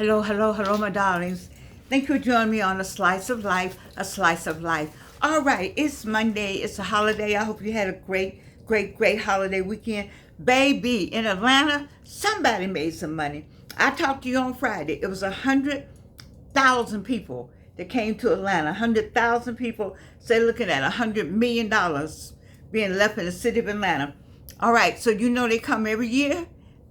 Hello, hello, hello, my darlings. Thank you for joining me on A Slice of Life, A Slice of Life. All right, it's Monday. It's a holiday. I hope you had a great holiday weekend. Baby, in Atlanta, somebody made some money. I talked to you on Friday. It was 100,000 people that came to Atlanta. 100,000 people. Say looking at $100 million being left in the city of Atlanta. All right, so you know they come every year.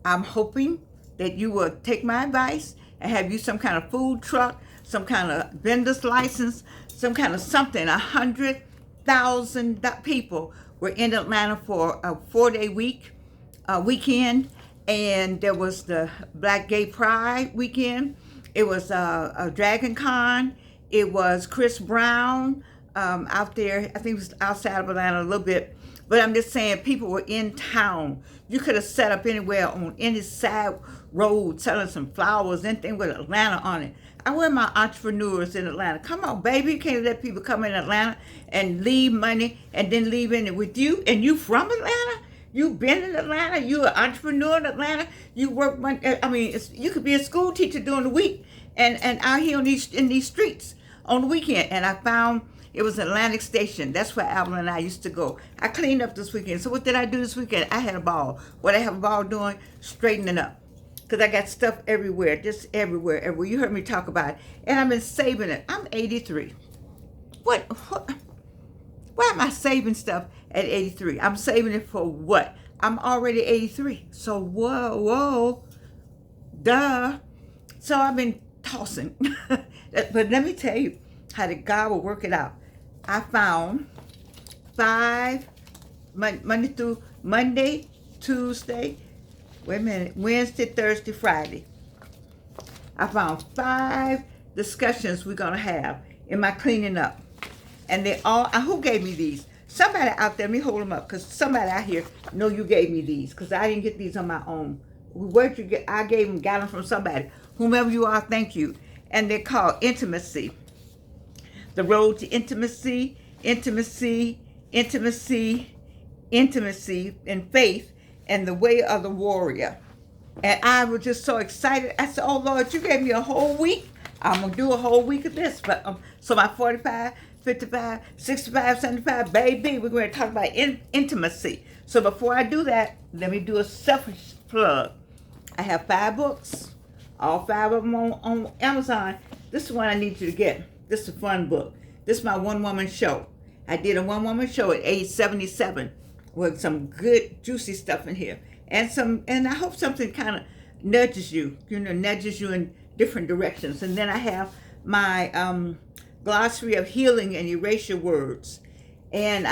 I'm hoping that you will take my advice and have you some kind of food truck, some kind of vendor's license, some kind of something. 100,000 people were in Atlanta for a 4-day weekend, and there was the Black Gay Pride weekend. It was a Dragon Con. It was Chris Brown out there. I think it was outside of Atlanta a little bit. But I'm just saying, people were in town. You could have set up anywhere on any side road selling some flowers, anything with Atlanta on it. I wear my entrepreneurs in Atlanta. Come on, baby. You can't let people come in Atlanta and leave money and then leave in it with you. And you from Atlanta? You been in Atlanta? You an entrepreneur in Atlanta? You work money. I mean, you could be a school teacher during the week and out here in these streets on the weekend. And I found it was Atlantic Station. That's where Alvin and I used to go. I cleaned up this weekend. So what did I do this weekend? I had a ball. What I have a ball doing? Straightening up. Because I got stuff everywhere. Just everywhere. You heard me talk about it. And I've been saving it. I'm 83. What? Why am I saving stuff at 83? I'm saving it for what? I'm already 83. So whoa. Duh. So I've been tossing. But let me tell you how the God will work it out. I found 5 Monday, Tuesday, Wednesday, Thursday, Friday. I found 5 discussions we're going to have in my cleaning up. And they all, who gave me these? Somebody out there, let me hold them up, because somebody out here know you gave me these, because I didn't get these on my own. Where'd you get? I got them from somebody. Whomever you are, thank you. And they're called Intimacy. The Road to Intimacy, Intimacy, Intimacy, Intimacy, and Faith, and the Way of the Warrior. And I was just so excited. I said, oh, Lord, you gave me a whole week. I'm going to do a whole week of this. But so my 45, 55, 65, 75, baby, we're going to talk about intimacy. So before I do that, let me do a selfish plug. I have 5 books, all 5 of them on Amazon. This is one I need you to get. This is a fun book. This is my one-woman show. I did a one-woman show at age 77 with some good, juicy stuff in here. And I hope something kind of nudges you in different directions. And then I have my glossary of healing and erasure words. And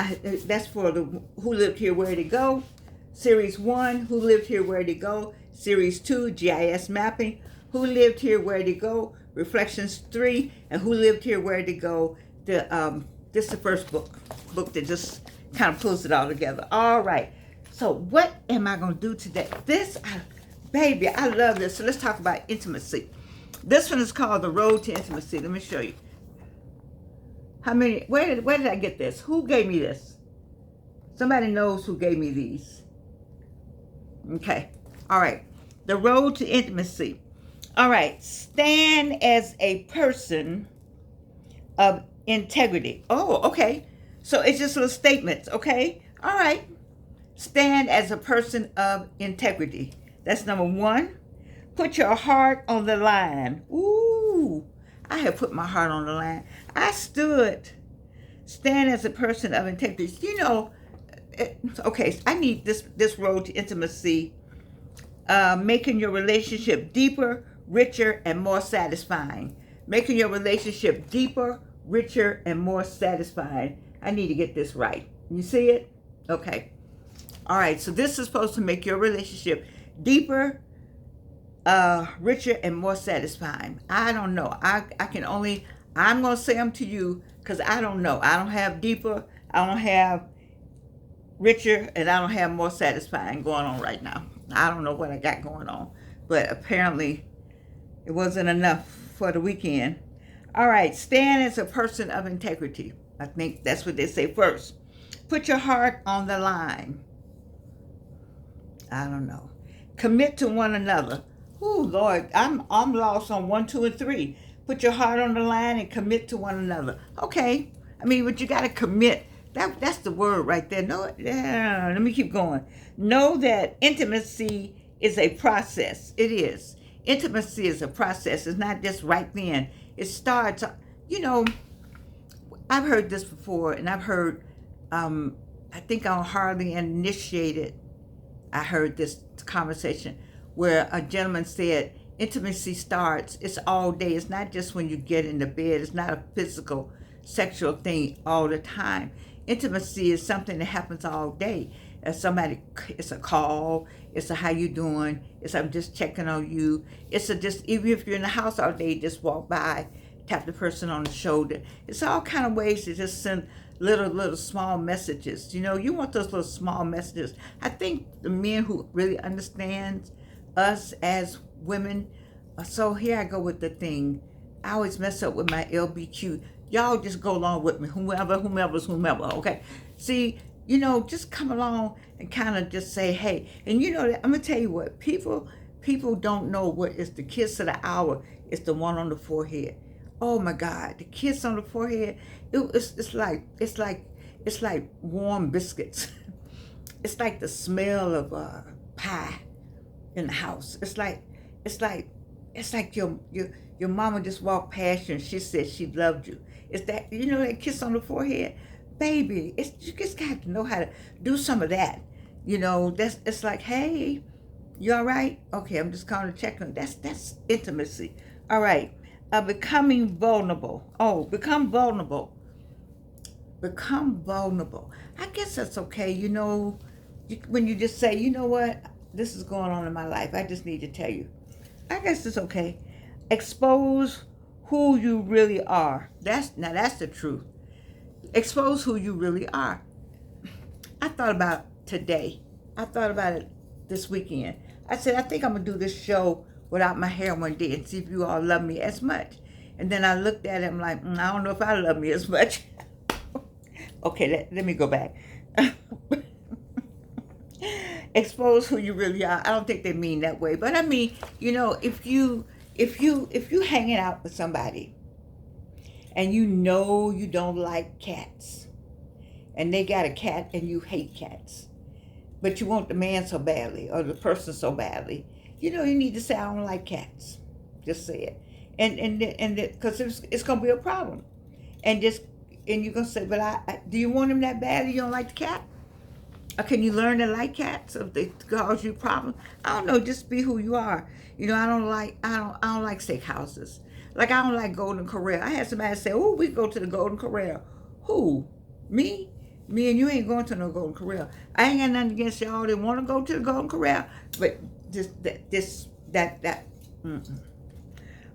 that's for the Who Lived Here, Where'd It Go? Series 1, Who Lived Here, Where'd It Go? Series 2, GIS Mapping. Who Lived Here, Where'd It Go? Reflections 3, and Who Lived Here, Where'd It Go? This is the first book that just kind of pulls it all together. All right. So what am I going to do today? Baby, I love this. So let's talk about intimacy. This one is called The Road to Intimacy. Let me show you. Where did I get this? Who gave me this? Somebody knows who gave me these. Okay. All right. The Road to Intimacy. All right. Stand as a person of integrity. Oh, okay. So it's just little statements, okay? All right. Stand as a person of integrity. That's number 1. Put your heart on the line. Ooh, I have put my heart on the line. I stood. Stand as a person of integrity. You know, okay, I need this road to intimacy, making your relationship deeper, richer, and more satisfying. Making your relationship deeper, richer, and more satisfying. I need to get this right. You see it? Okay. All right, so this is supposed to make your relationship deeper, richer, and more satisfying. I don't know. I'm going to say them to you because I don't know. I don't have deeper, I don't have richer, and I don't have more satisfying going on right now. I don't know what I got going on, but apparently it wasn't enough for the weekend. All right, stand as a person of integrity. I think that's what they say first. Put your heart on the line. I don't know. Commit to one another. Oh Lord, I'm lost on 1, 2, and 3. Put your heart on the line and commit to one another. Okay, I mean, but you got to commit. That's the word right there. No, yeah, let me keep going. Know that intimacy is a process. It is. Intimacy is a process. It's not just right then. It starts. You know, I've heard this before, and I've heard. I think on Hardly Initiated, I heard this conversation where a gentleman said intimacy starts, it's all day. It's not just when you get in the bed. It's not a physical sexual thing all the time. Intimacy is something that happens all day. As somebody, it's a call, it's a how you doing, it's I'm just checking on you. It's a just, even if you're in the house all day, just walk by, tap the person on the shoulder. It's all kind of ways to just send little small messages. You know, you want those little small messages. I think the men who really understand us as women. So here I go with the thing. I always mess up with my LBQ. Y'all just go along with me, whomever's whomever. Okay. See, you know, just come along and kind of just say, hey. And you know, I'm gonna tell you what, people don't know what is the kiss of the hour. It's the one on the forehead. Oh my God, the kiss on the forehead. It's like warm biscuits. It's like the smell of pie in the house. It's like your mama just walked past you and she said she loved you. It's that, you know, that kiss on the forehead, baby. You just got to know how to do some of that. You know, it's like, hey, you all right? Okay, I'm just calling to check on. That's intimacy. All right, becoming vulnerable. Oh, become vulnerable. Become vulnerable. I guess that's okay. You know, when you just say, you know what, this is going on in my life. I just need to tell you. I guess it's okay. Expose who you really are. That's the truth. Expose who you really are. I thought about today. I thought about it this weekend. I said, I think I'm gonna do this show without my hair one day and see if you all love me as much. And then I looked at it, I'm like, I don't know if I love me as much. Okay, let me go back. Expose who you really are. I don't think they mean that way, but I mean, you know, if you hanging out with somebody and you know you don't like cats, and they got a cat and you hate cats, but you want the man so badly or the person so badly, you know, you need to say, I don't like cats. Just say it, and because it's gonna be a problem, and you're gonna say, but I do you want him that badly? You don't like the cat? Or can you learn to like cats if they cause you problems? I don't know. Just be who you are. You know, I don't like steakhouses. Like I don't like Golden Corral. I had somebody say, "Oh, we go to the Golden Corral." Who? Me? Me and you ain't going to no Golden Corral. I ain't got nothing against y'all that want to go to the Golden Corral, but that. Mm-mm.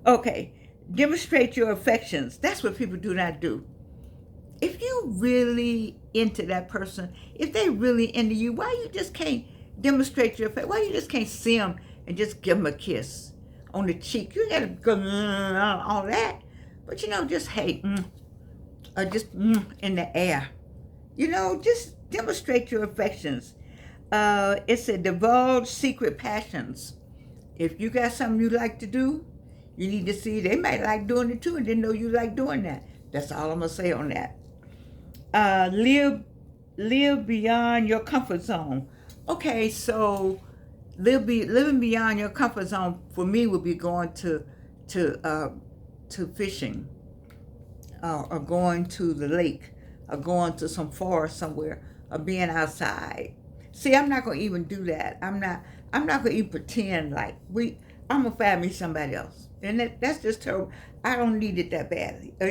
Okay, demonstrate your affections. That's what people do not do. If you really into that person, if they really into you, why you just can't demonstrate your affection? Why you just can't see them and just give them a kiss on the cheek? You gotta go all that, but you know, just hey, or just in the air. You know, just demonstrate your affections. It's a divulge secret passions. If you got something you like to do, you need to see they might like doing it too and didn't know you like doing that. That's all I'm gonna say on that. Live beyond your comfort zone. Okay, so living beyond your comfort zone for me would be going to fishing, or going to the lake, or going to some forest somewhere, or being outside. See, I'm not gonna even do that. I'm not gonna even pretend like I'm gonna find me somebody else, and that's just terrible. I don't need it that badly. But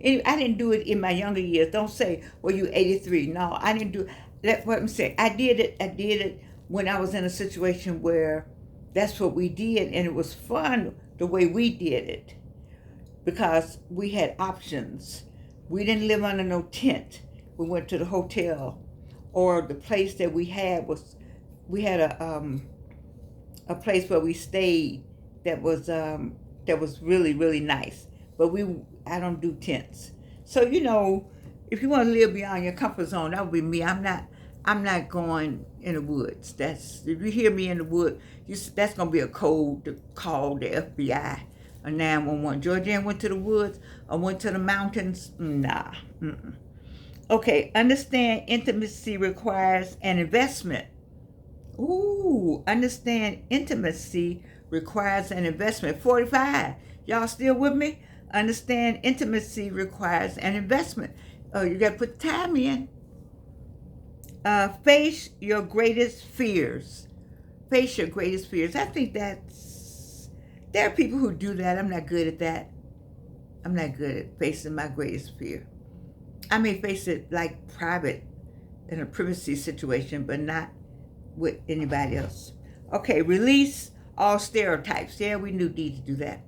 anyway, I didn't do it in my younger years. Don't say, well, you 83. No, I didn't do that. What I'm saying, I did it when I was in a situation where that's what we did, and it was fun the way we did it because we had options. We didn't live under no tent. We went to the hotel, or the place that we had a place where we stayed that was really, really nice. But I don't do tents. So, you know, if you want to live beyond your comfort zone, that would be me. I'm I'm not going in the woods. That's, if you hear me in the woods, that's gonna be a code to call the FBI or 911. Georgianne went to the woods or went to the mountains. Nah. Mm-mm. Okay, understand intimacy requires an investment. Ooh, understand intimacy requires an investment. 45. Y'all still with me? Understand intimacy requires an investment. Oh, you got to put time in. Face your greatest fears. Face your greatest fears. I think there are people who do that. I'm not good at that. I'm not good at facing my greatest fear. I may face it like private, in a privacy situation, but not with anybody else. Okay, release all stereotypes. Yeah, we need to do that.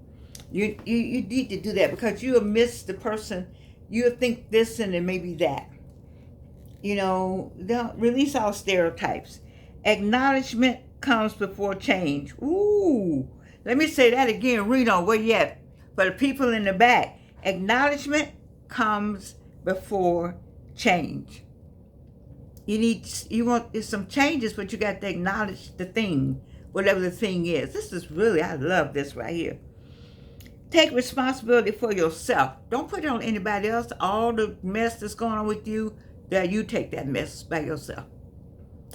You need to do that because you'll miss the person. You'll think this and it may be that. Don't release all stereotypes. Acknowledgement comes before change. Ooh, let me say that again. Reno, where you at? For the people in the back, acknowledgement comes before change. You want some changes, but you got to acknowledge the thing, whatever the thing is. This is really, I love this right here. Take responsibility for yourself. Don't put it on anybody else. All the mess that's going on with you, that you take that mess by yourself.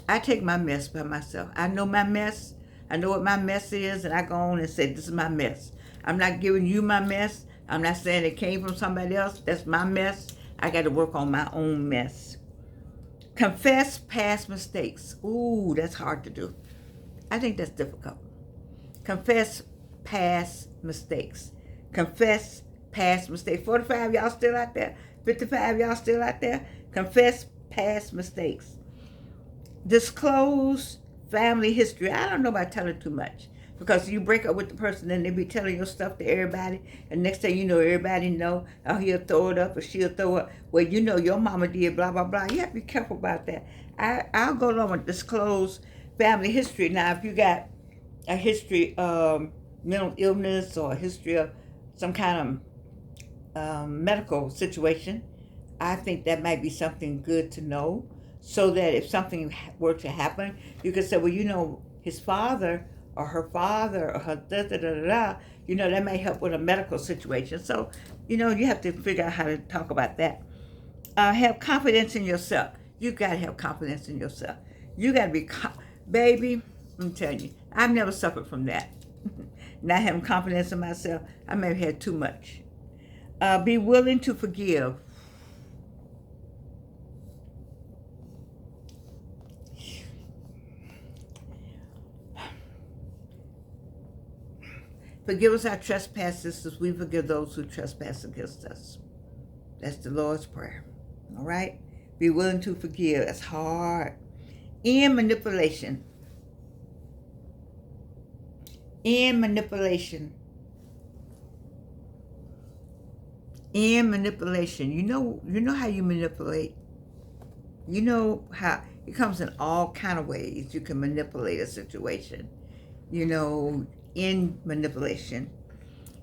I take my mess by myself. I know my mess. I know what my mess is, and I go on and say, this is my mess. I'm not giving you my mess. I'm not saying it came from somebody else. That's my mess. I got to work on my own mess. Confess past mistakes. Ooh, that's hard to do. I think that's difficult. Confess past mistakes. Confess past mistakes. 45, y'all still out there? 55, y'all still out there? Confess past mistakes. Disclose family history. I don't know about telling too much, because you break up with the person and they be telling your stuff to everybody, and next thing you know, everybody know, oh, he'll throw it up or she'll throw it. Well, your mama did blah, blah, blah. You have to be careful about that. I'll go along with disclose family history. Now, if you got a history of mental illness or a history of some kind of medical situation, I think that might be something good to know, so that if something were to happen, you could say, well, his father or her father or her da-da-da-da-da, that may help with a medical situation. So, you have to figure out how to talk about that. Have confidence in yourself. You got to have confidence in yourself. You got to be, baby, I'm telling you, I've never suffered from that. Not having confidence in myself, I may have had too much. Be willing to forgive. Forgive us our trespasses as we forgive those who trespass against us. That's the Lord's Prayer. All right? Be willing to forgive. That's hard. End manipulation. End manipulation. End manipulation. You know how you manipulate. You know how it comes in all kind of ways. You can manipulate a situation. In manipulation.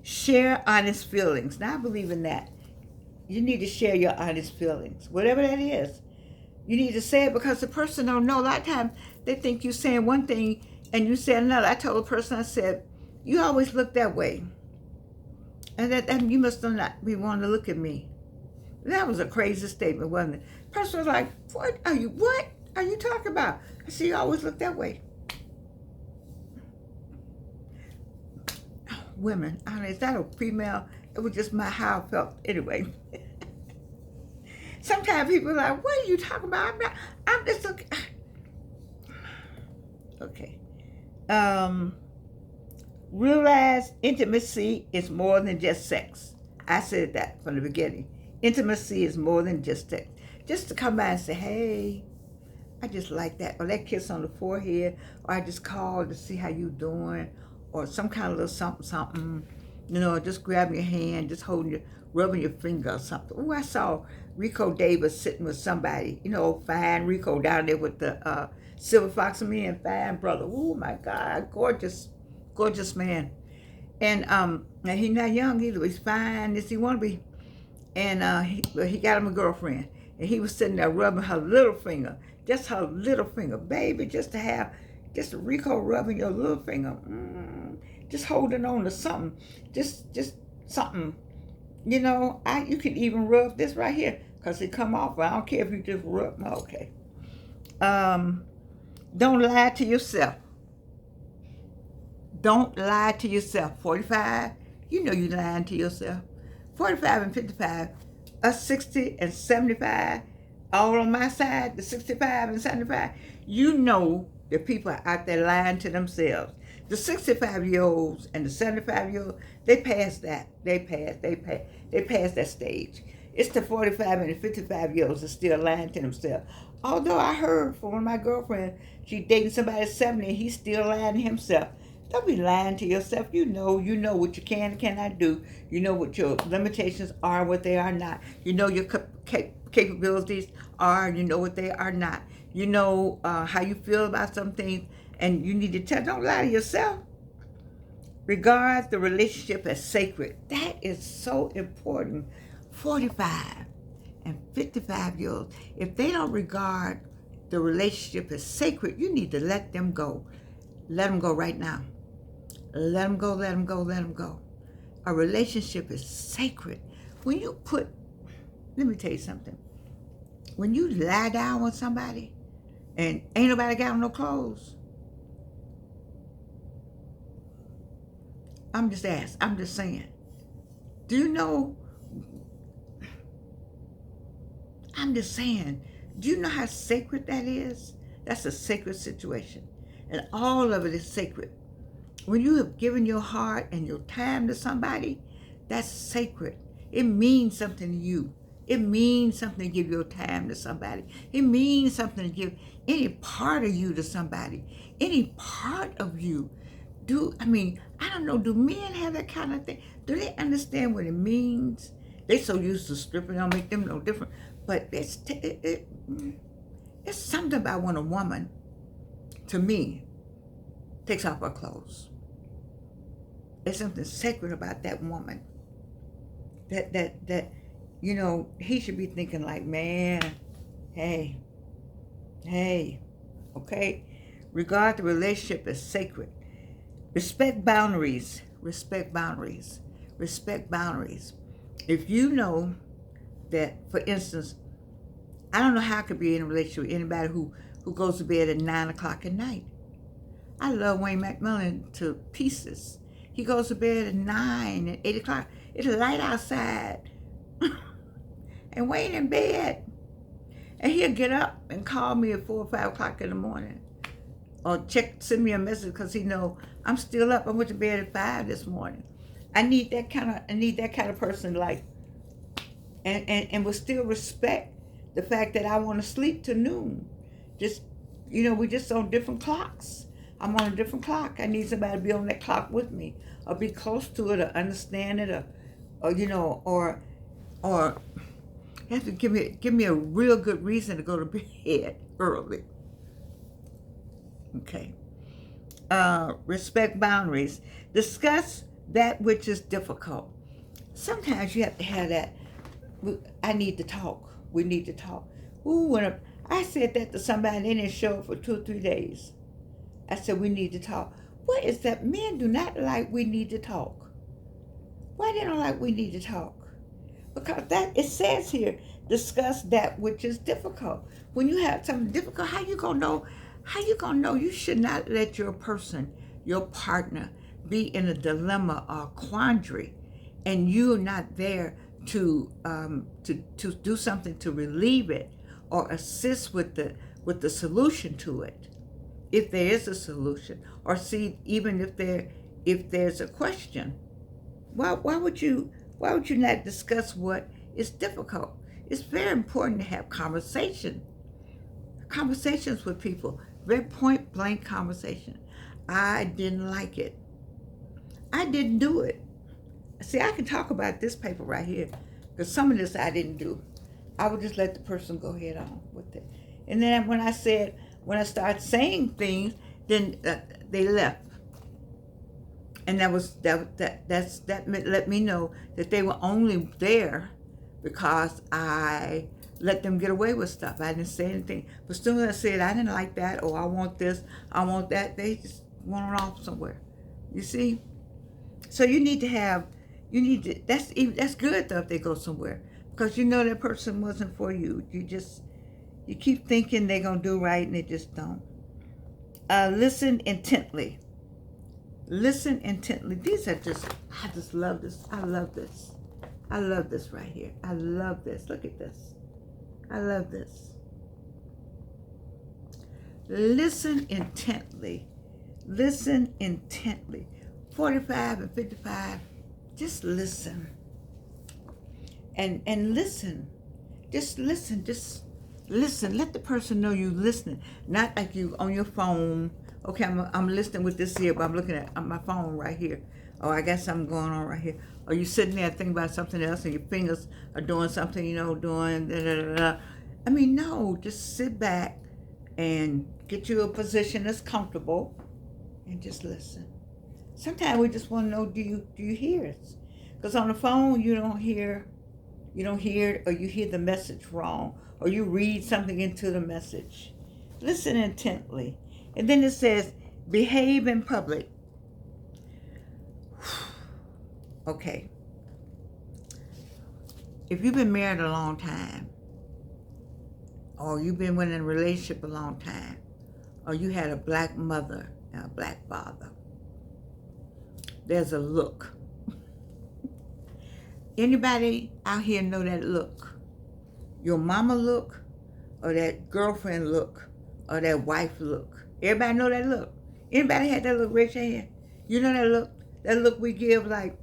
Share honest feelings. Now, I believe in that. You need to share your honest feelings, whatever that is. You need to say it, because the person don't know. A lot of times they think you're saying one thing and you say another. I told a person, I said, you always look that way, and that you must not be wanting to look at me. That was a crazy statement, wasn't it? The person was like, what are you talking about? I said, you always look that way. Women, I mean, is that a female? It was just how I felt anyway. Sometimes people are like, what are you talking about? I'm just looking. Okay. Realize intimacy is more than just sex. I said that from the beginning. Intimacy is more than just sex. Just to come by and say, hey, I just like that. Or that kiss on the forehead. Or I just called to see how you doing. Or some kind of little something, just grabbing your hand, just rubbing your finger or something. Oh, I saw Rico Davis sitting with somebody, fine Rico down there with the Silver Fox and me, and fine brother. Oh my God, gorgeous man. And he's not young either. He's fine as he want to be. And he got him a girlfriend. And he was sitting there rubbing her little finger. just her little finger, baby, just to have just a Rico rubbing your little finger, just holding on to something, just something. You can even rub this right here because it come off. I don't care if you just rub. Okay. Don't lie to yourself. Don't lie to yourself. 45, you know you're lying to yourself. 45 and 55, us 60 and 75, all on my side, the 65 and 75, you know the people are out there lying to themselves. The 65-year-olds and the 75-year-olds, they passed that. They passed that stage. It's the 45 and the 55-year-olds that are still lying to themselves. Although I heard from one of my girlfriends, she dating somebody at 70 and he's still lying to himself. Don't be lying to yourself. You know what you can and cannot do. You know what your limitations are, what they are not. You know your capabilities are, you know what they are not. You know how you feel about some things, and you need to don't lie to yourself. Regard the relationship as sacred. That is so important. 45 and 55-year-olds, if they don't regard the relationship as sacred, you need to let them go. Let them go right now. Let them go, let them go, let them go. A relationship is sacred. Let me tell you something. When you lie down with somebody and ain't nobody got no clothes, I'm just saying. Do you know? I'm just saying. Do you know how sacred that is? That's a sacred situation. And all of it is sacred. When you have given your heart and your time to somebody, that's sacred. It means something to you. It means something to give your time to somebody. It means something to give any part of you to somebody. Any part of you. I don't know, do men have that kind of thing? Do they understand what it means? They so used to stripping, don't make them no different. But it's something about when a woman, to me, takes off her clothes. There's something sacred about that woman. That he should be thinking like, man, hey, okay? Regard the relationship as sacred. Respect boundaries. If you know that, for instance, I don't know how I could be in a relationship with anybody who goes to bed at 9 o'clock at night. I love Wayne McMillan to pieces. He goes to bed at 9 and 8 o'clock. It's light outside. And Wayne in bed. And he'll get up and call me at 4 or 5 o'clock in the morning. Or send me a message because he know I'm still up. I went to bed at 5 this morning. I need that kind of person, like, and will still respect the fact that I want to sleep till noon. We're just on different clocks. I'm on a different clock. I need somebody to be on that clock with me, or be close to it, or understand it, or you have to give me a real good reason to go to bed early. Okay. Respect boundaries. Discuss that which is difficult. Sometimes you have to have that. I need to talk. We need to talk. Ooh, I said that to somebody and they didn't show up for 2 or 3 days. I said, we need to talk. What is that? Men do not like we need to talk. Why they don't like we need to talk? Because it says here, discuss that which is difficult. When you have something difficult, how you gonna know? You should not let your partner, be in a dilemma or a quandary, and you're not there to do something to relieve it or assist with the solution to it, if there is a solution, or see even if there's a question. Why would you not discuss what is difficult? It's very important to have conversations with people. Very point blank conversation. I didn't like it. I didn't do it. See, I can talk about this paper right here, because some of this I didn't do. I would just let the person go head on with it. And then when I started saying things, then they left. And that let me know that they were only there because I let them get away with stuff. I didn't say anything. But as soon as I said I didn't like that, or I want this, I want that, they just went off somewhere. You see? So you need to, that's good though if they go somewhere. Because you know that person wasn't for you. You keep thinking they're going to do right and they just don't. Listen intently. Listen intently. I just love this. I love this. I love this right here. I love this. Look at this. I love this. Listen intently. Listen intently. 45 and 55, just listen. And listen. Just listen. Just listen. Let the person know you listening. Not like you on your phone. Okay, I'm listening with this here, but I'm looking at my phone right here. Oh, I got something going on right here. Or you sitting there thinking about something else and your fingers are doing something, doing da, da, da, da. I mean, no, just sit back and get you a position that's comfortable and just listen. Sometimes we just want to know, do you hear it? Because on the phone, you don't hear it, or you hear the message wrong, or you read something into the message. Listen intently. And then it says, behave in public. Okay. If you've been married a long time, or you've been in a relationship a long time, or you had a black mother and a black father, there's a look. Anybody out here know that look? Your mama look, or that girlfriend look, or that wife look? Everybody know that look? Anybody had that look? Raise your hand. You know that look? That look we give like,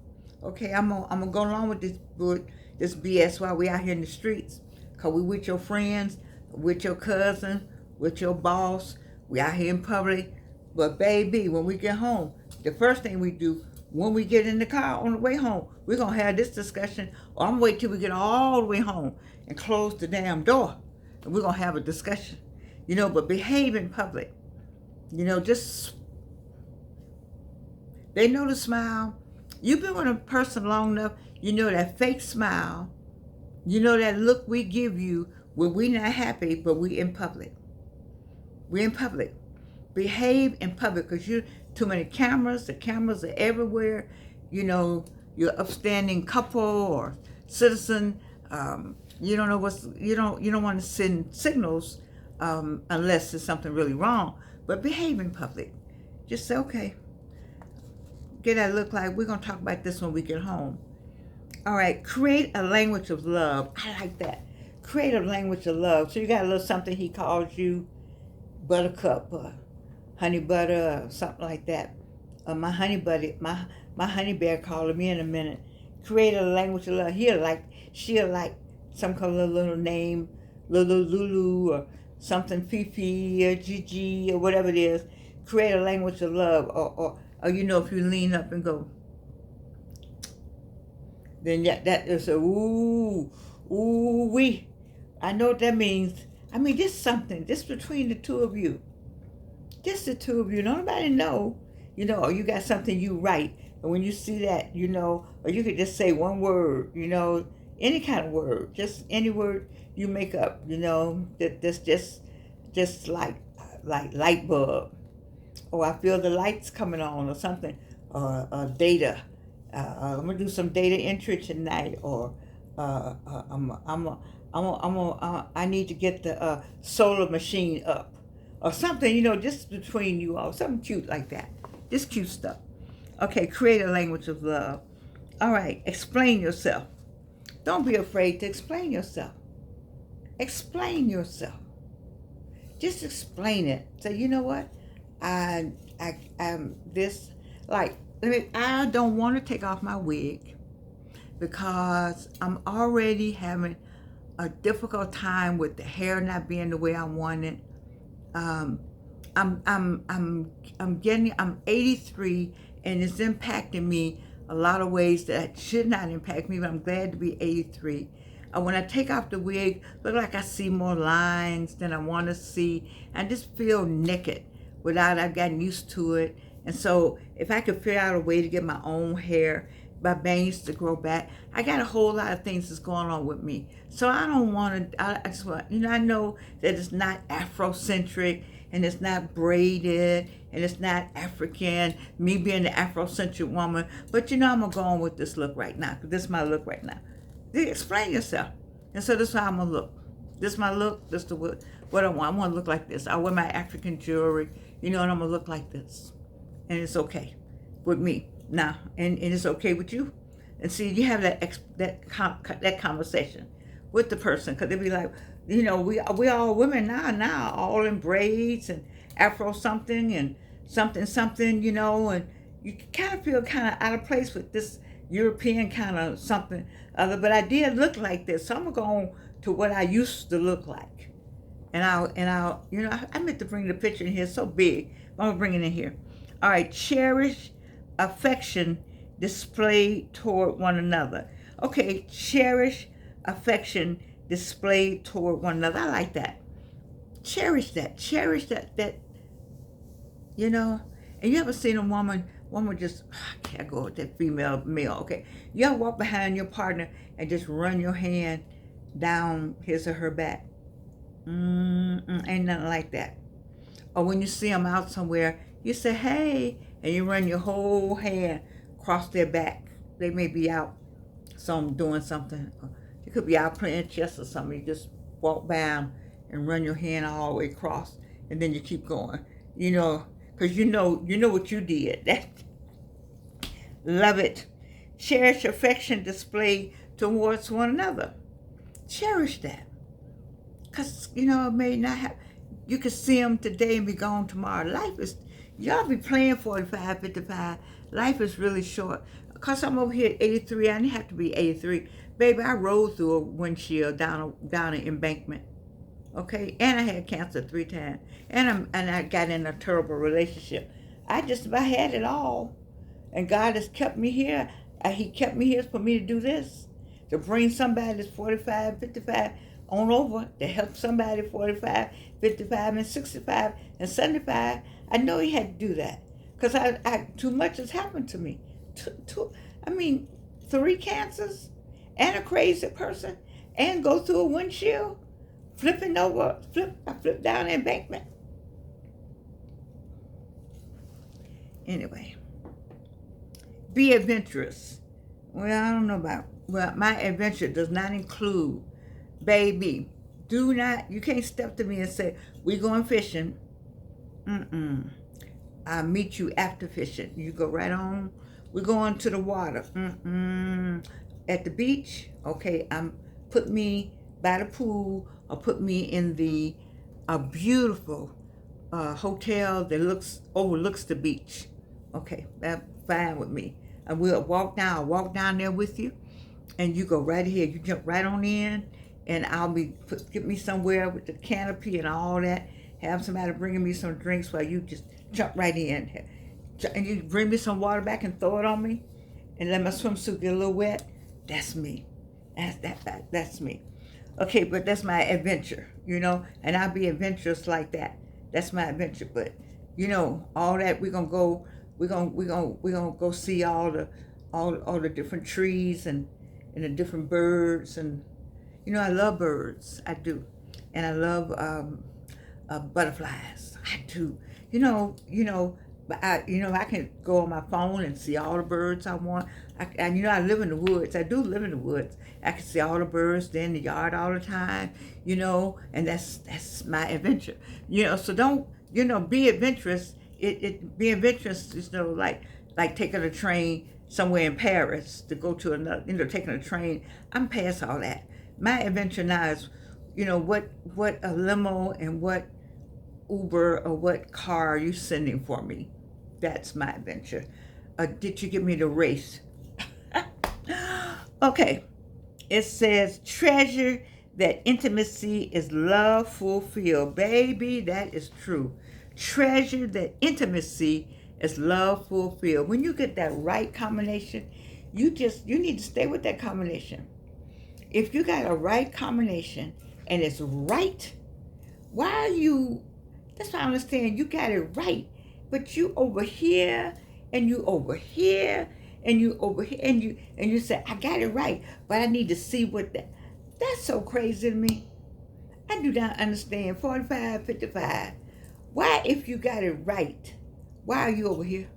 okay, I'm gonna go along with this BS while we out here in the streets. Cause we with your friends, with your cousin, with your boss. We out here in public. But baby, when we get home, the first thing we do, when we get in the car on the way home, we're gonna have this discussion, or I'm gonna wait till we get all the way home and close the damn door. And we're gonna have a discussion. But behave in public. Just, they know the smile. You've been with a person long enough, that fake smile, that look we give you when we're not happy, but we in public. We're in public. Behave in public, because you're too many cameras. The cameras are everywhere. You're upstanding couple or citizen. You don't know you don't want to send signals unless there's something really wrong. But behave in public. Just say, okay, get that look like we're going to talk about this when we get home. All right, create a language of love. I like that. Create a language of love. So you got a little something he calls you, buttercup, or honey butter, or something like that. My honey buddy, my honey bear calling me in a minute. Create a language of love. She'll like some kind of little name, little Lulu, or something, Fifi or Gigi or whatever it is. Create a language of love, or if you lean up and go, then that is a ooh wee. I know what that means. I mean, just something, just between the two of you. Just the two of you. Nobody know, or you got something you write, and when you see that, or you could just say one word, any kind of word, just any word you make up, that's just like light bulb, or I feel the lights coming on, or something, or data. I'm gonna do some data entry tonight, or I need to get the solar machine up, or something, just between you all, something cute like that, just cute stuff. Okay, create a language of love. All right, explain yourself. Don't be afraid to explain yourself. Explain yourself. Just explain it. Say, you know what? I don't want to take off my wig because I'm already having a difficult time with the hair not being the way I want it. I'm 83, and it's impacting me a lot of ways that should not impact me, but I'm glad to be 83. When I take off the wig, look like I see more lines than I want to see. I just feel naked without I've gotten used to it. And so if I could figure out a way to get my own hair my bangs to grow back. I got a whole lot of things that's going on with me. So I don't want to, I just want, I know that it's not Afrocentric and it's not braided and it's not African, me being the Afrocentric woman. But I'm going to go on with this look right now, because this is my look right now. Explain yourself. And so this is how I'm going to look. This is my look. This is what I want. I want to look like this. I wear my African jewelry, and I'm going to look like this. And it's okay with me now. And it's okay with you. And see, you have that conversation with the person, because they'll be like, we all women now, all in braids and Afro something and something, and you kind of feel kind of out of place with this European kind of something other. But I did look like this, so I'm going to what I used to look like. And I'll I meant to bring the picture in here, so big. I'm gonna bring it in here. All right, cherish affection displayed toward one another. Okay, cherish affection displayed toward one another. I like that. Cherish that. Cherish that. And you ever seen a woman just, I can't go with that female, male, okay. You ever walk behind your partner and just run your hand down his or her back? Ain't nothing like that. Or when you see them out somewhere, you say, hey, and you run your whole hand across their back. They may be out doing something. They could be out playing chess or something. You just walk by them and run your hand all the way across, and then you keep going. Because you know what you did. Love it. Cherish affection displayed towards one another. Cherish that. Because, it may not have, you could see them today and be gone tomorrow. Y'all be playing 45, 55. Life is really short. Because I'm over here at 83, I didn't have to be 83. Baby, I rolled through a windshield down an embankment. Okay? And I had cancer 3 times. And I got in a terrible relationship. I just about had it all. And God has kept me here. He kept me here for me to do this. To bring somebody that's 45, 55 on over, to help somebody 45, 55, and 65, and 75. I know he had to do that. Because I too much has happened to me. 3 cancers, and a crazy person, and go through a windshield, flipping over, I flipped down the embankment. Anyway, be adventurous. Well, I don't know about, my adventure does not include, baby, you can't step to me and say, we going fishing. I'll meet you after fishing. You go right on. We're going to the water. At the beach, okay, put me by the pool, or put me in a beautiful hotel that overlooks the beach. Okay, that's fine with me. And we'll walk down there with you, and you go right ahead. You jump right on in, and get me somewhere with the canopy and all that. Have somebody bringing me some drinks while you just jump right in. And you bring me some water back and throw it on me, and let my swimsuit get a little wet. That's me. That's me. Okay, but that's my adventure, and I'll be adventurous like that. That's my adventure. But all that, we're gonna go see all the different trees and the different birds, and I love birds. I do. And I love butterflies. I do. But I can go on my phone and see all the birds I want. I live in the woods. I do live in the woods. I can see all the birds. They're in the yard all the time. And that's my adventure. So don't, be adventurous. Be adventurous is like taking a train somewhere in Paris to go to another. Taking a train. I'm past all that. My adventure now is, what a limo and what Uber or what car are you sending for me? That's my adventure. Did you give me the race? Okay. It says, treasure that intimacy is love fulfilled. Baby, that is true. Treasure that intimacy is love fulfilled. When you get that right combination, you need to stay with that combination. If you got a right combination and it's right, why are you, that's what I understand, you got it right, but you over here, and and you over here and you say, I got it right, but I need to see what that's so crazy to me. I do not understand. 45, 55. Why, if you got it right, why are you over here?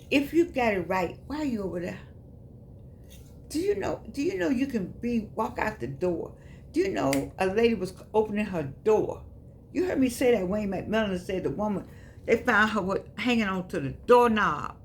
If you got it right, why are you over there? Do you know you can walk out the door? Do you know a lady was opening her door? You heard me say that. Wayne McMillan said the woman, they found her hanging on to the doorknob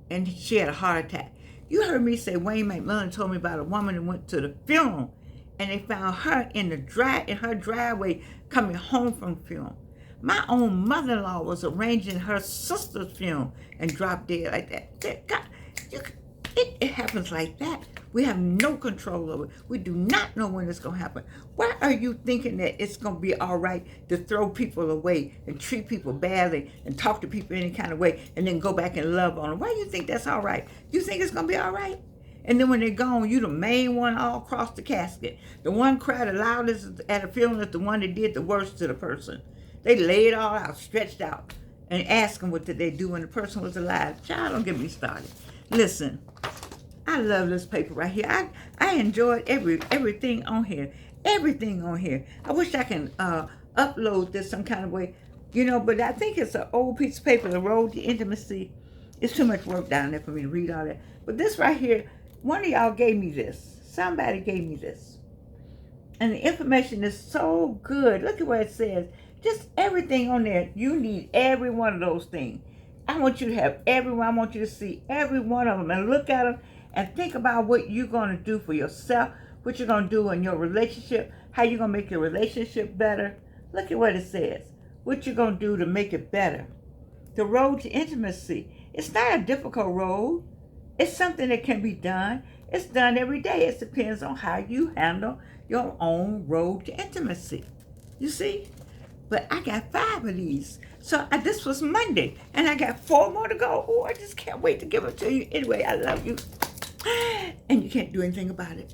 and she had a heart attack. You heard me say Wayne McMillan told me about a woman that went to the funeral and they found her in her driveway coming home from the funeral. My own mother-in-law was arranging her sister's funeral and dropped dead like that. God, it happens like that. We have no control over it. We do not know when it's going to happen. Why are you thinking that it's going to be all right to throw people away and treat people badly and talk to people any kind of way and then go back and love on them? Why do you think that's all right? You think it's going to be all right? And then when they're gone, you the main one all across the casket. The one cried the loudest at a funeral is the one that did the worst to the person. They lay it all out, stretched out, and asked them what did they do when the person was alive. Child, don't get me started. Listen, I love this paper right here. I enjoyed everything on here. Everything on here. I wish I can upload this some kind of way, but I think it's an old piece of paper, The Road to Intimacy. It's too much work down there for me to read all that. But this right here, one of y'all gave me this. Somebody gave me this. And the information is so good. Look at what it says. Just everything on there. You need every one of those things. I want you to have everyone. I want you to see every one of them and look at them and think about what you're going to do for yourself, what you're going to do in your relationship, how you're going to make your relationship better. Look at what it says. What you're going to do to make it better. The road to intimacy. It's not a difficult road. It's something that can be done. It's done every day. It depends on how you handle your own road to intimacy. You see? But I got 5 of these. So this was Monday, and I got 4 more to go. Oh, I just can't wait to give them to you. Anyway, I love you. And you can't do anything about it.